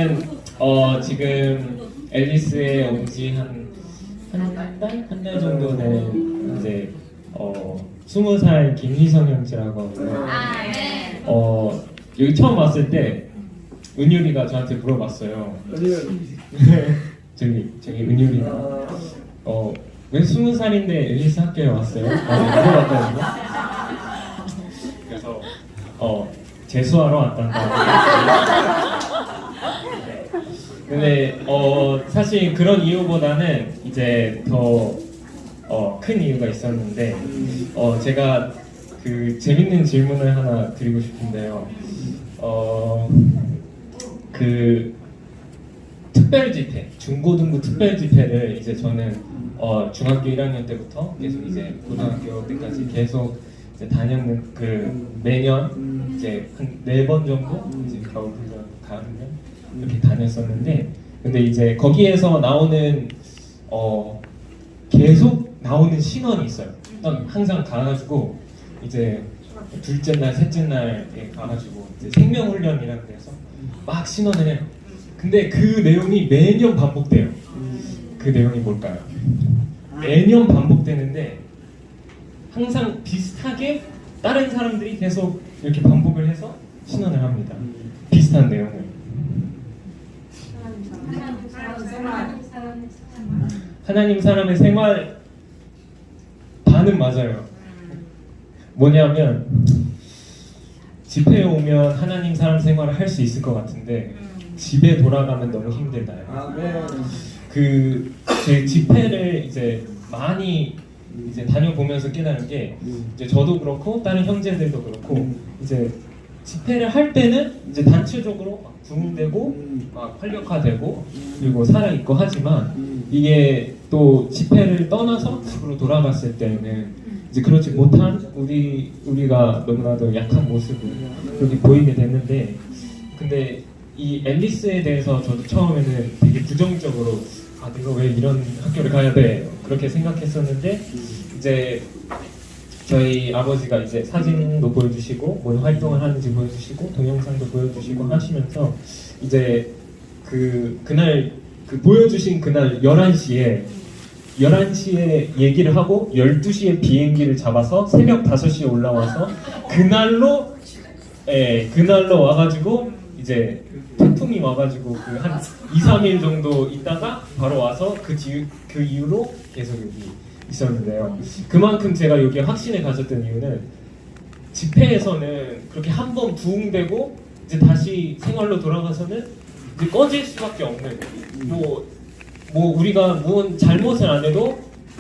저는 지금 앨리스에 온 지 한 달 정도 된 이제 20살 김희성 형제라고 하고요. 여기 처음 왔을 때 은율이가 저한테 물어봤어요. 저기 은율이가 왜 20살인데 앨리스 학교에 왔어요? 물어봤거든요. 그래서 재수하러 왔단다. 근데 사실 그런 이유보다는 이제 더 큰 이유가 있었는데 제가 그 재밌는 질문을 하나 드리고 싶은데요. 그 특별집회, 중고등부 특별집회를 이제 저는 중학교 1학년 때부터 계속 이제 고등학교 때까지 계속 이제 다녔는 그 매년 이제 한 4번 정도 이제 겨울훈련, 가을훈련 이렇게 다녔었는데, 근데 이제 거기에서 나오는 계속 나오는 신원이 있어요. 일단 항상 가가지고 이제 둘째 날, 셋째 날에 가가지고 이제 생명훈련이라고 해서 막 신원을 해요. 근데 그 내용이 매년 반복돼요. 그 내용이 뭘까요? 매년 반복되는데 항상 비슷하게 다른 사람들이 계속 이렇게 반복을 해서 신원을 합니다. 비슷한 내용을. 하나님 사람의 생활 반은 맞아요. 뭐냐면 집회에 오면 하나님 사람 생활을 할 수 있을 것 같은데 집에 돌아가면 너무 힘들다요. 그 집회를 이제 많이 이제 다녀보면서 깨달은 게, 이제 저도 그렇고 다른 형제들도 그렇고 이제 집회를 할 때는 이제 단체적으로 막 부흥되고 막 활력화되고 그리고 살아있고 하지만, 이게 또 집회를 떠나서 집으로 돌아갔을 때는 이제 그렇지 못한 우리가 너무나도 약한 모습을 여기 보이게 됐는데, 근데 이 앨리스에 대해서 저도 처음에는 되게 부정적으로 내가 왜 이런 학교를 가야 돼 그렇게 생각했었는데, 이제 저희 아버지가 이제 사진도 보여주시고 뭔 활동을 하는지 보여주시고 동영상도 보여주시고 하시면서 이제 그날 보여주신 그날 11시에 얘기를 하고 12시에 비행기를 잡아서 새벽 5시에 올라와서 그날로 와가지고 이제 태풍이 와가지고 그 한 2-3일 정도 있다가 바로 와서 그 이후로 계속 여기 있었는데요. 그만큼 제가 여기에 확신을 가졌던 이유는, 집회에서는 그렇게 한 번 부흥되고 이제 다시 생활로 돌아가서는 이제 꺼질 수밖에 없는, 뭐 우리가 무슨 잘못을 안 해도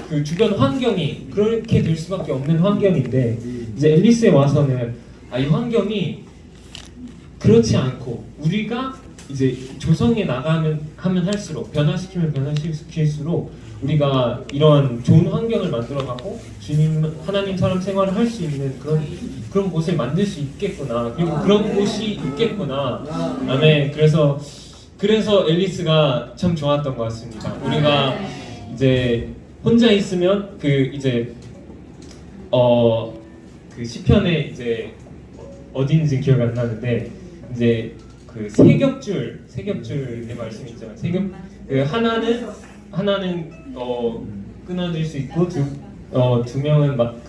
그 주변 환경이 그렇게 될 수밖에 없는 환경인데, 이제 앨리스에 와서는 이 환경이 그렇지 않고 우리가 이제 조성해 나가면 할수록, 변화시키면 변화시킬수록 우리가 이런 좋은 환경을 만들어가고 하나님 사람 생활을 할 수 있는 그런 곳을 만들 수 있겠구나, 그리고 그런 곳이 있겠구나. 아멘. 그래서 앨리스가 참 좋았던 것 같습니다. 우리가 이제 혼자 있으면 그 시편에 이제 어딘지 기억 안 나는데, 이제 그 세 겹줄의 말씀이 있잖아요. 그 하나는 끊어질 수 있고 두 명은 막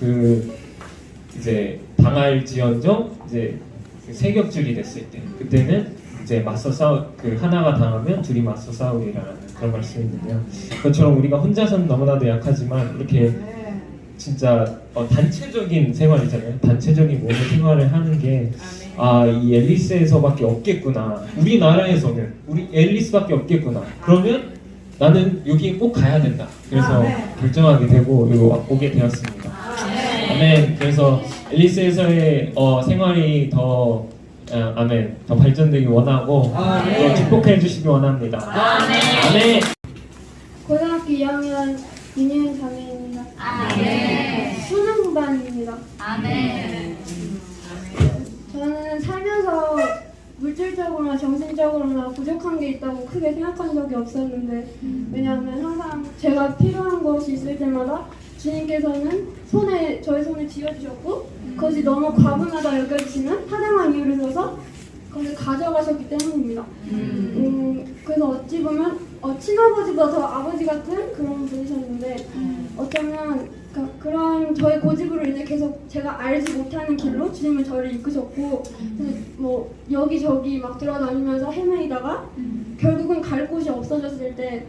이제 당할지언정 이제 세 겹줄이 됐을 때, 그때는 이제 하나가 당하면 둘이 맞서 싸우리라는 그런 말씀이 있는데요. 그것처럼 우리가 혼자서는 너무나도 약하지만 이렇게 진짜 단체적인 생활이잖아요. 단체적인 몸의 생활을 하는 게 이 앨리스에서밖에 없겠구나. 우리나라에서는 우리 앨리스밖에 없겠구나. 그러면 나는 여기 꼭 가야 된다. 그래서 결정하게 되고 여기 오게 되었습니다. 아멘. 그래서 앨리스에서의 생활이 더 발전되기 원하고 또 축복해 주시기 원합니다. 아멘. 고등학교 2학년 윤희은 자매입니다. 수능반입니다. 저는 살면서 물질적으로나 정신적으로나 부족한 게 있다고 크게 생각한 적이 없었는데, 왜냐하면 항상 제가 필요한 것이 있을 때마다 주님께서는 저의 손을 쥐어주셨고, 그것이 너무 과분하다 여겨지시는 타당한 이유를 들어서 그것을 가져가셨기 때문입니다. 그래서 어찌 보면 친아버지보다 더 아버지 같은 그런 분이셨는데 어쩌면 그런 저의 고집으로 인해 계속 제가 알지 못하는 길로 주님은 저를 이끄셨고 그래서 뭐 여기저기 막 돌아다니면서 헤매이다가 결국은 갈 곳이 없어졌을 때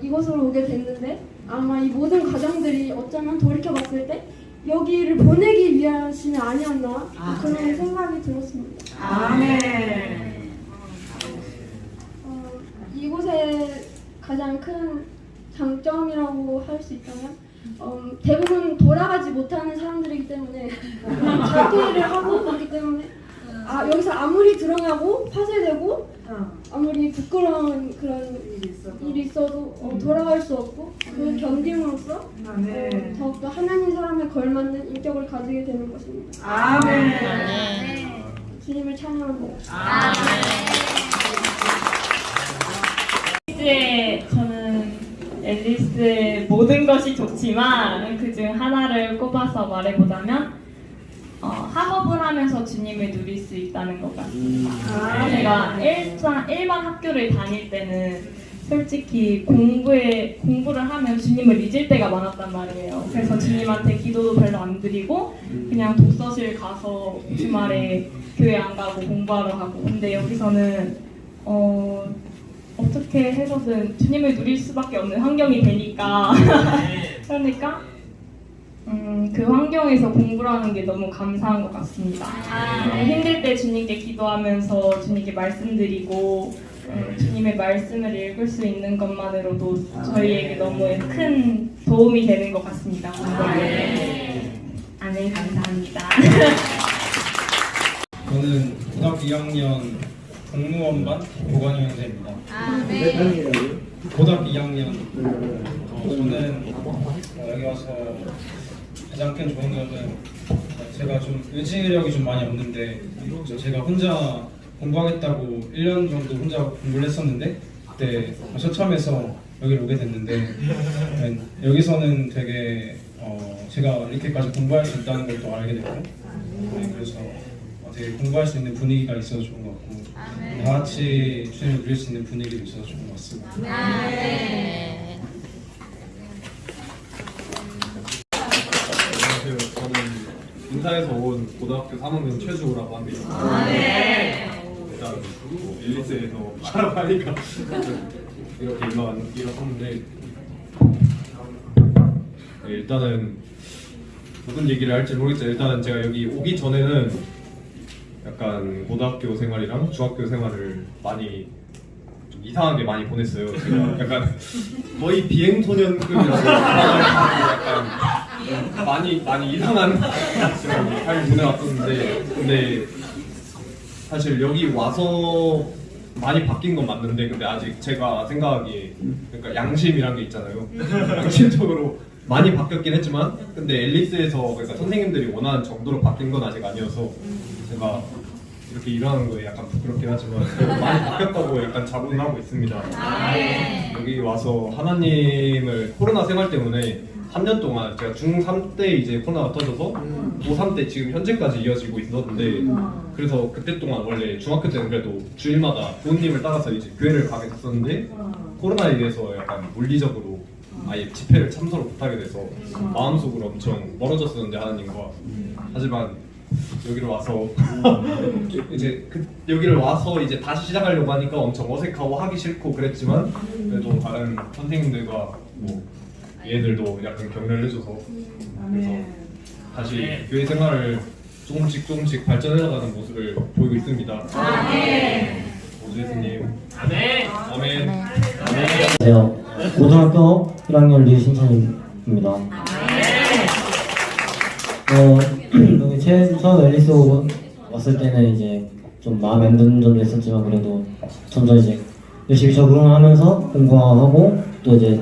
이곳으로 오게 됐는데 아마 이 모든 과정들이 어쩌면 돌이켜봤을 때 여기를 보내기 위하심이 아니었나 그런 생각이 들었습니다. 아멘. 이곳의 가장 큰 장점이라고 할 수 있다면 대부분 돌아가지 못하는 사람들이기 때문에 그냥 자기 일을 하고 그렇기 때문에 여기서 아무리 드러나고 화제되고 아무리 부끄러운 그런 일이 있어도 돌아갈 수 없고 그 견딤으로써 더욱더 하나님 사람에 걸맞는 인격을 가지게 되는 것입니다. 아멘. 주님을 찬양합니다. 앨리스의 저는 앨리스의 모든 것이 좋지만 그중 하나를 꼽아서 말해보자면 학업을 하면서 주님을 누릴 수 있다는 것 같습니다. 제가 일반 학교를 다닐 때는 솔직히 공부를 하면 주님을 잊을 때가 많았단 말이에요. 그래서 주님한테 기도도 별로 안 드리고 그냥 독서실 가서 주말에 교회 안 가고 공부하러 가고. 근데 여기서는 어떻게 해서든 주님을 누릴 수밖에 없는 환경이 되니까 그러니까 그 환경에서 공부를 하는 게 너무 감사한 것 같습니다. 힘들 때 주님께 기도하면서 주님께 말씀드리고 주님의 말씀을 읽을 수 있는 것만으로도 저희에게 너무 큰 도움이 되는 것 같습니다. 아멘. 감사합니다. 저는 고등학교 2학년 공무원반 고관여행자입니다. 고등학교 2학년. 저는 여기 와서 가장 큰 좋은 점은 제가 좀 의지력이 좀 많이 없는데 제가 혼자 공부하겠다고 1년 정도 혼자 공부를 했었는데 그때 처참해서 여기를 오게 됐는데 여기서는 되게 제가 이렇게까지 공부할 수 있다는 걸 또 알게 됐고 그래서 되게 공부할 수 있는 분위기가 있어서 좋은 것 같고 다 같이 주님을 누릴 수 있는 분위기도 있어서 좋은 것 같습니다. 안녕하세요. 저는 인사에서 온 고등학교 3학년 최주호라고 합니다. 일단 앨리스에서 알아보니까 이렇게 일어섰는데 일단은 무슨 얘기를 할지 모르겠어요. 일단은 제가 여기 오기 전에는 약간 고등학교 생활이랑 중학교 생활을 많이 좀 이상하게 많이 보냈어요. 제가 약간 거의 비행소년급이라고 약간 많이 이상한 삶을 보내왔었는데 근데 사실 여기 와서 많이 바뀐 건 맞는데 근데 아직 제가 생각하기에 그러니까 양심이란 게 있잖아요. 양심적으로 많이 바뀌었긴 했지만 근데 앨리스에서 그러니까 선생님들이 원하는 정도로 바뀐 건 아직 아니어서 제가 이렇게 일하는 거에 약간 부끄럽긴 하지만 많이 바뀌었다고 약간 자부는 하고 있습니다. 여기 와서 하나님을 코로나 생활 때문에 3년 동안 제가 중3 때 이제 코로나가 터져서 고3 때 지금 현재까지 이어지고 있었는데 그래서 그때 동안 원래 중학교 때는 그래도 주일마다 부모님을 따라서 이제 교회를 가게 됐었는데 코로나에 대해서 약간 물리적으로 아예 집회를 참석을 못하게 돼서 마음속으로 엄청 멀어졌었는데 하나님과 하지만 여기를 와서 이제 여기를 와서 이제 다시 시작하려고 하니까 엄청 어색하고 하기 싫고 그랬지만 그래도 다른 선생님들과 뭐 얘들도 약간 격려를 해줘서 그래서 다시 교회 생활을 조금씩 발전해나가는 모습을 보이고 있습니다. 오주 예수님. 아멘. 안녕하세요. 고등학교 1학년 류신찬입니다. 여기 처음 앨리스 왔을 때는 이제 좀 마음에 안 드는 점도 있었지만 그래도 점점 이제 열심히 적응하면서 공부하고 또 이제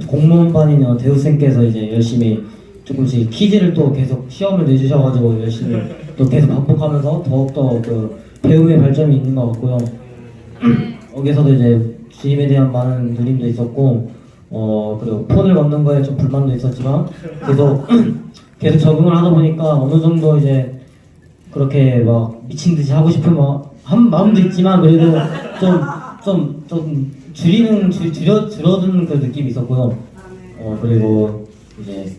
공무원반이나 대우생께서 이제 열심히 조금씩 퀴즈를 또 계속 시험을 내주셔가지고 열심히 또 계속 반복하면서 더욱더 그 배움의 발전이 있는 것 같고요. 여기서도 이제 주님에 대한 많은 누림도 있었고 그리고 폰을 받는 거에 좀 불만도 있었지만 계속 적응을 하다 보니까 어느 정도 이제 그렇게 막 미친 듯이 하고 싶은 한 마음도 있지만 그래도 좀 줄어드는 그 느낌이 있었고요. 그리고 이제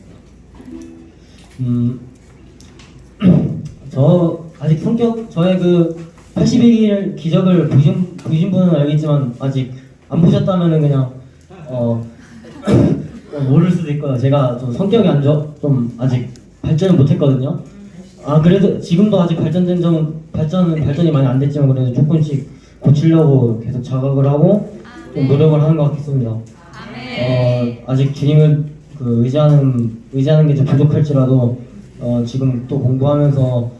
저 아직 저의 그 81일 기적을 보신 분은 알겠지만 아직 안 보셨다면은 그냥 모를 수도 있고요. 제가 좀 성격이 좀 아직 발전을 못했거든요. 그래도 지금도 아직 발전이 많이 안 됐지만 그래도 조금씩 고치려고 계속 자각을 하고 좀 노력을 하는 것 같습니다. 아직 주님을 그 의지하는 게 좀 부족할지라도 지금 또 공부하면서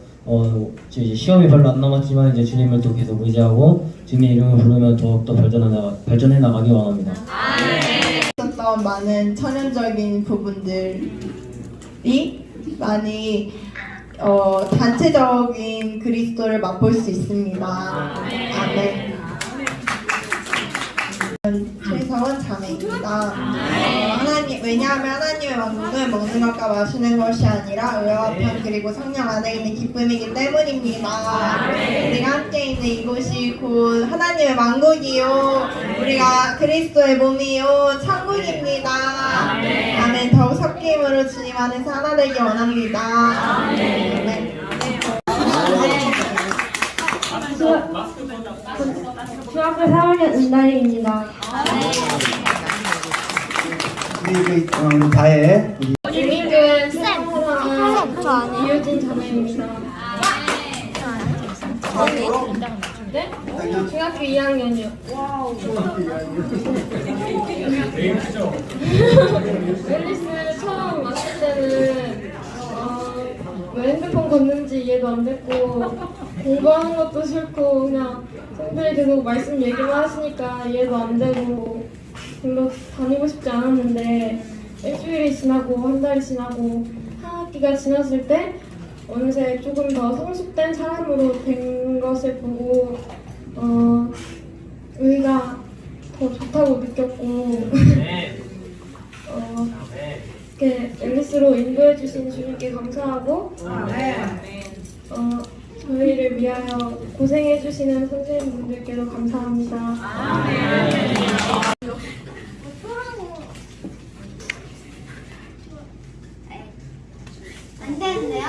이제 시험이 별로 안 남았지만 이제 주님을 또 계속 의지하고 주님의 이름을 부르면 더욱더 발전해 나가기 원합니다. 있었던 많은 천연적인 부분들이 많이 단체적인 그리스도를 맛볼 수 있습니다. 아멘. 최서원 자매입니다. 왜냐하면 하나님의 왕국은 먹는 것과 마시는 것이 아니라 의와 편 그리고 성령 안에 있는 기쁨이기 때문입니다. 우리가 함께 있는 이곳이 곧 하나님의 왕국이요, 우리가 그리스도의 몸이요, 천국입니다. 아멘. 더욱 섞임으로 주님 안에서 하나 되기 원합니다. 아멘. 중학교 4학년 은달이입니다. 우리 다혜 주민교회 사랑하는 이효진 자매입니다. 네? 중학교 2학년이요. 앨리스 처음 왔을 때는 왜 핸드폰 걷는지 이해도 안 됐고 공부하는 것도 싫고 그냥 선생님이 계속 말씀 얘기만 하시니까 이해도 안 되고 별로 다니고 싶지 않았는데 일주일이 지나고 한 달이 지나고 한 학기가 지났을 때 어느새 조금 더 성숙된 사람으로 된 것을 보고 의가 더 좋다고 느꼈고 이렇게 앨리스로 인도해 주신 주님께 감사하고 저희를 위하여 고생해 주시는 선생님분들께도 감사합니다. 안 되는데요?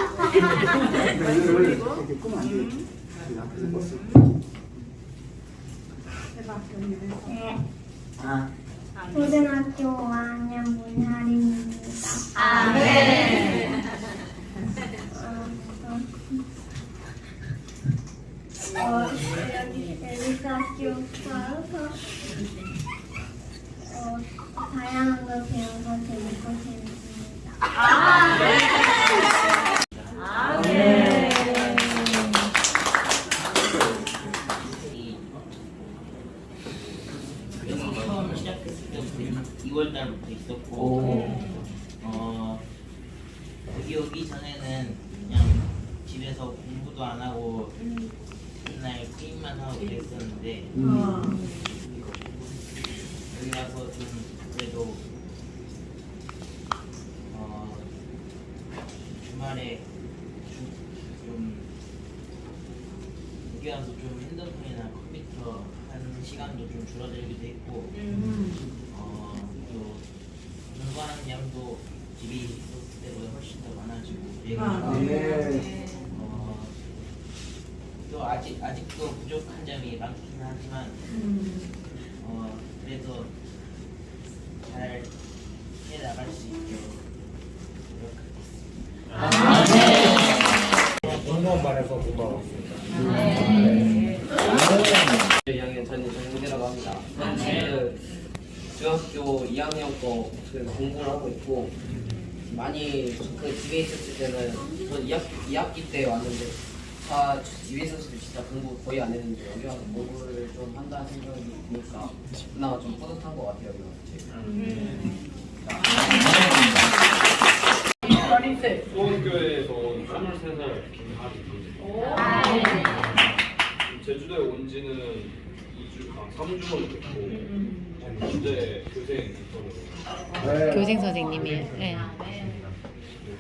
고등학교 5학년 문하림입니다. 아멘. 여기 앨리스 학교 와서 다양한 걸 배워서 재밌고 재밌습니다. 처음 시작했을 때부터 2월 달부터 있었고 여기 오기 전에는 그냥 집에서 공부도 안 하고 맨날 게임만 하고 그랬었는데 여기 와서 좀 그래도 주말에 좀 여기 와서 좀 핸드폰이나 컴퓨터 하는 시간도 좀 줄어들기도 했고 또 공부하는 양도 집에 있었을 때보다 훨씬 더 많아지고 또 아직도 부족한 점이 많긴 하지만 그래도 잘 해나갈 수 있게 노력하겠습니다. 원로원반에서 공부하고 있습니다. 2학년 저는 정국이라고 합니다. 그 중학교 2학년 거 공부를 하고 있고 많이 그 집에 있었을 때는 저 2학기 때 왔는데 다 집에 있었을 때 진짜 공부 거의 안 했는데 여기 와서 공부를 좀 한다는 생각이 드니까 그나마 좀 뿌듯한 것 같아요. 수원교회에서 23살 김하리. 제주도에 온 지는 3주 정도 됐고 현재 교생 인턴으로. 교생 선생님이에요. 네.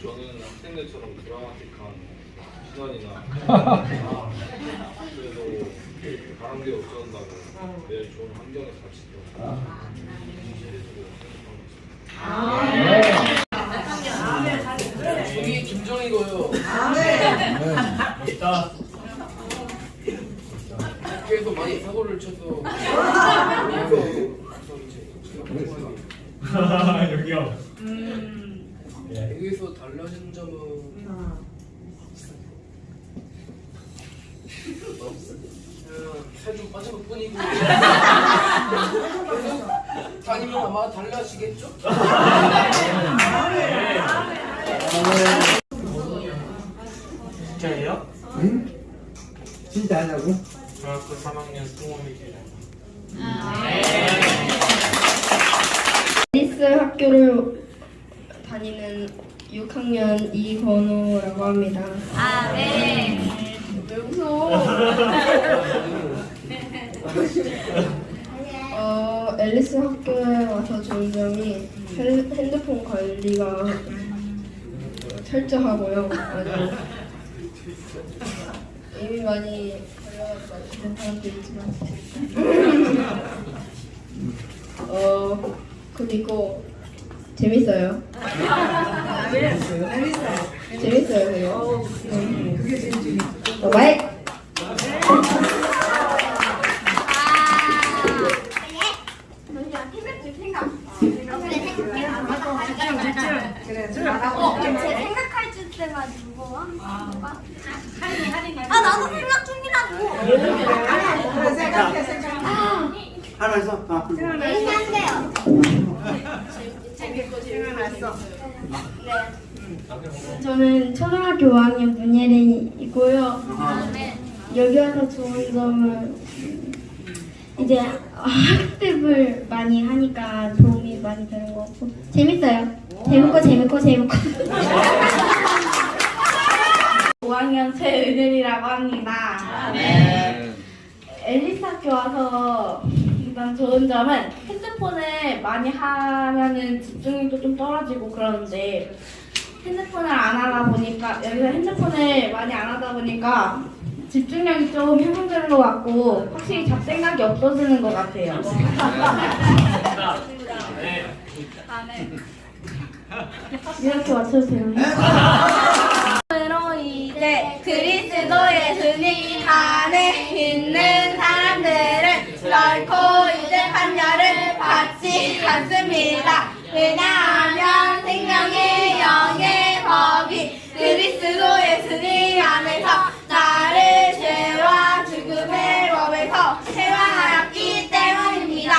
저는 학생들처럼 드라마틱한 시선이나 그래도 바람개 없어진다면 내일 좋은 환경에서 같이 여기 김정이고요. 학교에서 많이 사고를 쳐서 여기요. 여기서 달라진 점은 살 좀 빠진 것 뿐이고 다니면 아마 달라지겠죠? 진짜예요? 응? 진짜 하냐고? 중학교 3학년 승원이에요. 앨리스 학교를 다니는 6학년 이건우라고 합니다. 왜 웃어? 앨리스 학교에 와서 좋은 점이 핸드폰 관리가 철저하고요. 아주 이미 많이 걸려가지고 아시는 사람도 있지만 그리고 재밌어요. 재밌어요, 그거. 그게 제일 재밌어. 왜? 생각할 때만 무거워. 나도 생각 중이라고. 하나 있어? 얘기한대요. 저는 초등학교 5학년 문예린이고요. 여기 와서 좋은 점은 이제 학습을 많이 하니까 도움이 많이 되는 것 같고 재밌어요. 재밌고 5학년 최은율이라고 합니다. 앨리스 학교 와서 일단 좋은 점은 핸드폰을 많이 하면은 집중력도 좀 떨어지고 그러는데 핸드폰을 안 하다 보니까 여기서 핸드폰을 많이 안 하다 보니까 집중력이 좀 향상되는 것 같고 확실히 잡생각이 없어지는 것 같아요. 이렇게 맞춰주세요. 으로 이제 그리스도 예수님 안에 있는 사람들은 결코 이제 판결을 받지 않습니다. 왜냐하면 생명의 영의 법이 그리스도 예수님 안에서 나를 죄와 죽음의 법에서 해방하였기 때문입니다.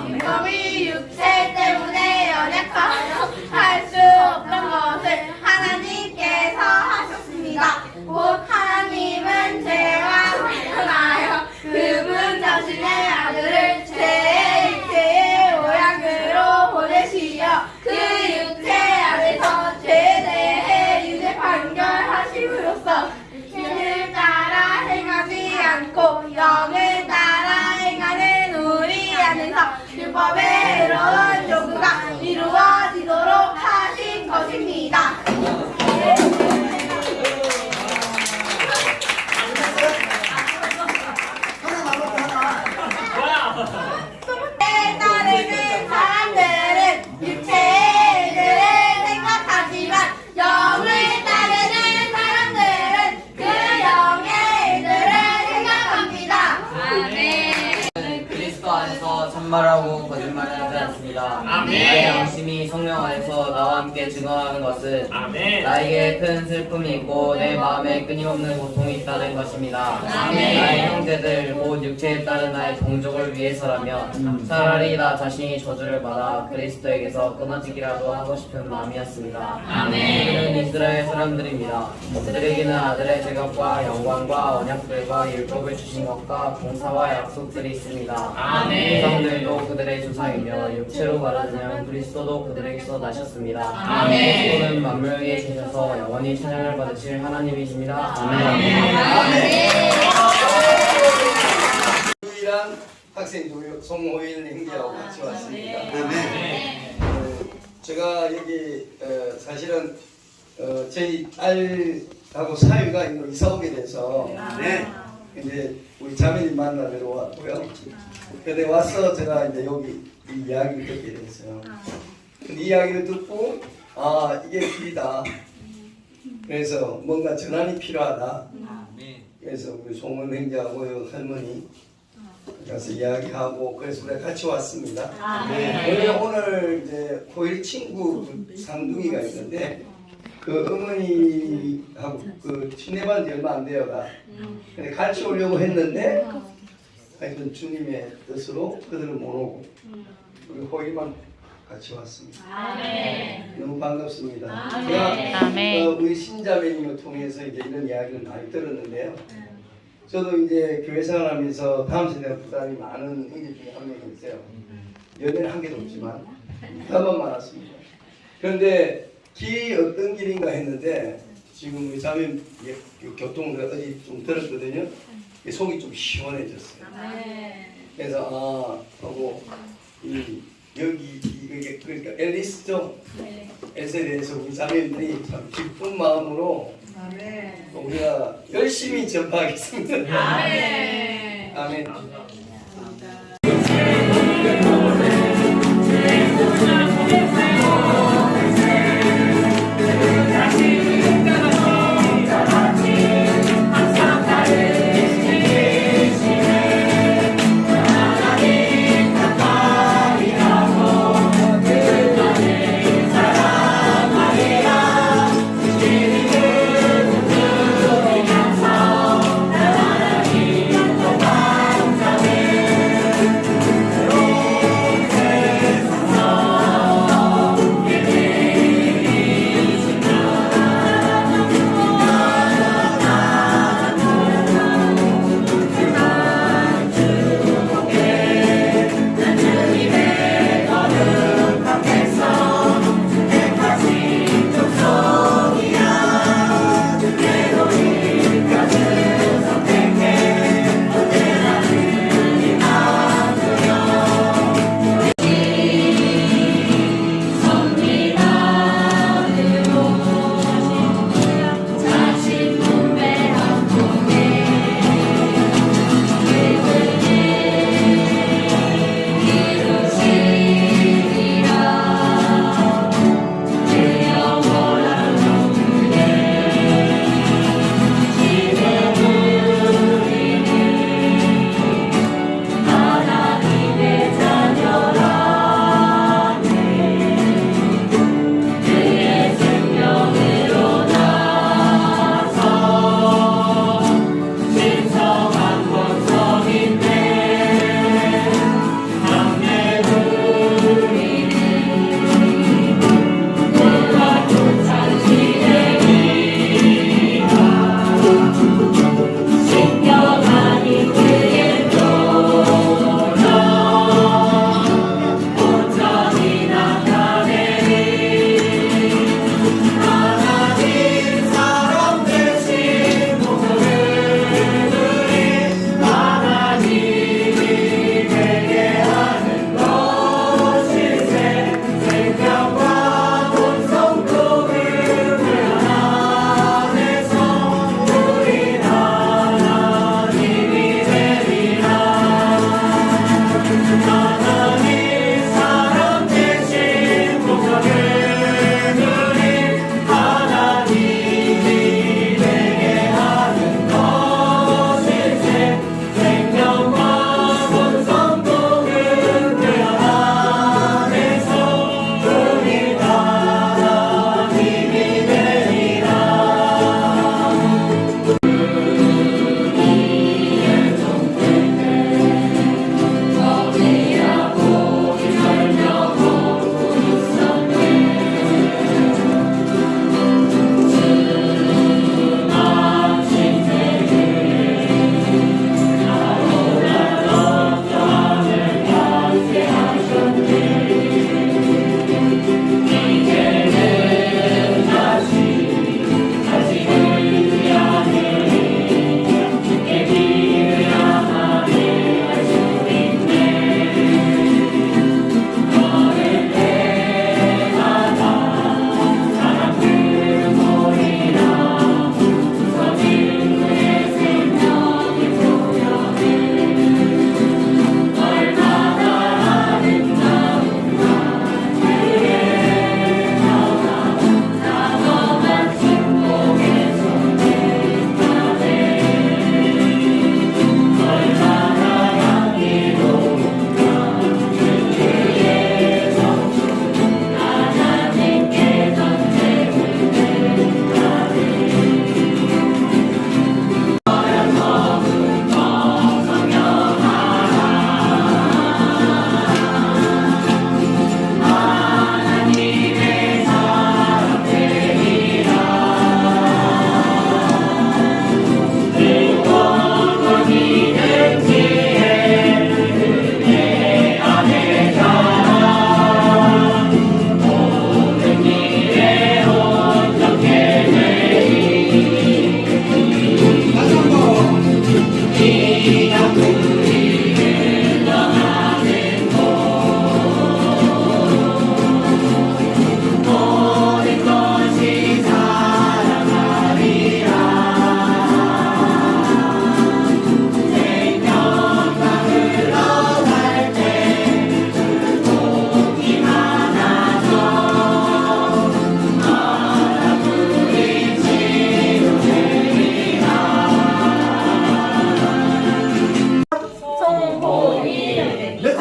이 법이 육체 때문에 연약하여 할 수 없던 것을 하나님께서 하셨습니다. 곧 하나님은 죄와 관련하여 그분 자신의 아들을 죄의 육체의 모양으로 보내시어 그 육체 안에서 죄에 대해 유죄 판결하심으로써 신을 따라 행하지 않고 영을 따라 행하는 우리 안에서 율법의 의로운 요구가 이루어지도록 하신 것입니다. 따르는 사람들은 육체의 일을 생각하지만 영을 따르는 사람들은 그 영의 일들을 생각합니다. 그리스도 안에서 참말하고 거짓말을 하지 않습니다. 나의 양심이 성령 안에서 나와 함께 증언하는 것은 나에게 큰 슬픔이 있고 내 마음에 끊임없는 고통이 있다는 것입니다. 나의 형제들 곧 육체에 따른 나의 동족을 위해서라면 차라리 나 자신이 저주를 받아 그리스도에게서 끊어지기라도 하고 싶은 마음이었습니다. 그들은 이스라엘 사람들입니다. 그들에게는 아들의 제각과 영광과 언약들과 율법을 주신 것과 봉사와 약속들이 있습니다. 조상들도 그들의 조상이며 육체로 말하자면 그리스도도 그들에게서 나셨습니다. 그리스도는 만물 위에 계셔서 영원히 찬양을 받으실 하나님이십니다. 유일한 학생 송호일 형제하고 같이 왔습니다. 제가 여기 사실은 저희 딸 하고 사위가 이사 오게 돼서 네. 이제 우리 자매님 만나뵈러 왔고요. 근데 와서 제가 이제 여기 이 이야기를 듣게 됐어요. 근데 이 이야기를 듣고 이게 길이다. 그래서 뭔가 전환이 필요하다. 그래서 우리 송은 행자하고 할머니 가서 이야기하고 그래서 우리가 같이 왔습니다. 오늘 이제 고일 친구 상둥이가 있는데 그 어머니하고 그 친해반 지 얼마 안 돼요가 근데 같이 오려고 했는데 하여튼 주님의 뜻으로 그들을 못 오고 우리 호일만 같이 왔습니다. 너무 반갑습니다. 제가 우리 신자매님을 통해서 이제 이런 이야기를 많이 들었는데요. 저도 이제 교회 생활하면서 다음 세대 부담이 많은 형제 중에 한 명이 있어요. 연애는 한 개도 없지만 부담만 많았습니다. 그런데 길이 어떤 길인가 했는데 지금 우리 자매 교통을 어디 좀 들었거든요. 속이 좀 시원해졌어요. 그래서 하고 여기 이게 그러니까 앨리스죠. 에서에 대해서 우리 자매들이 참 기쁜 마음으로 우리가 열심히 전파하겠습니다. 아멘.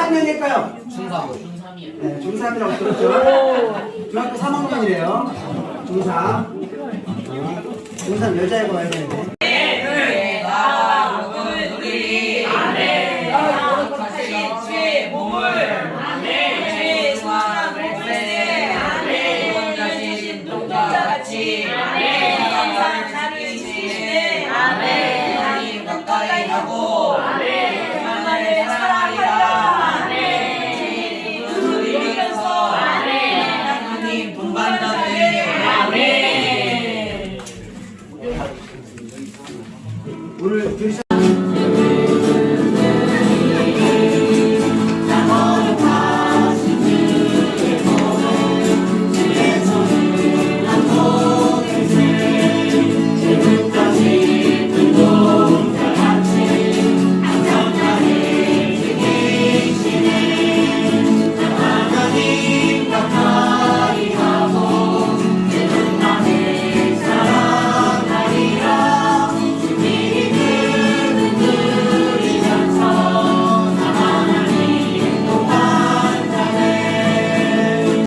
학년일까요? 중3이요. 네, 중3이라고 들었죠? 중학교 3학년이래요. 중3. 중3 여자애가 와야 되는데.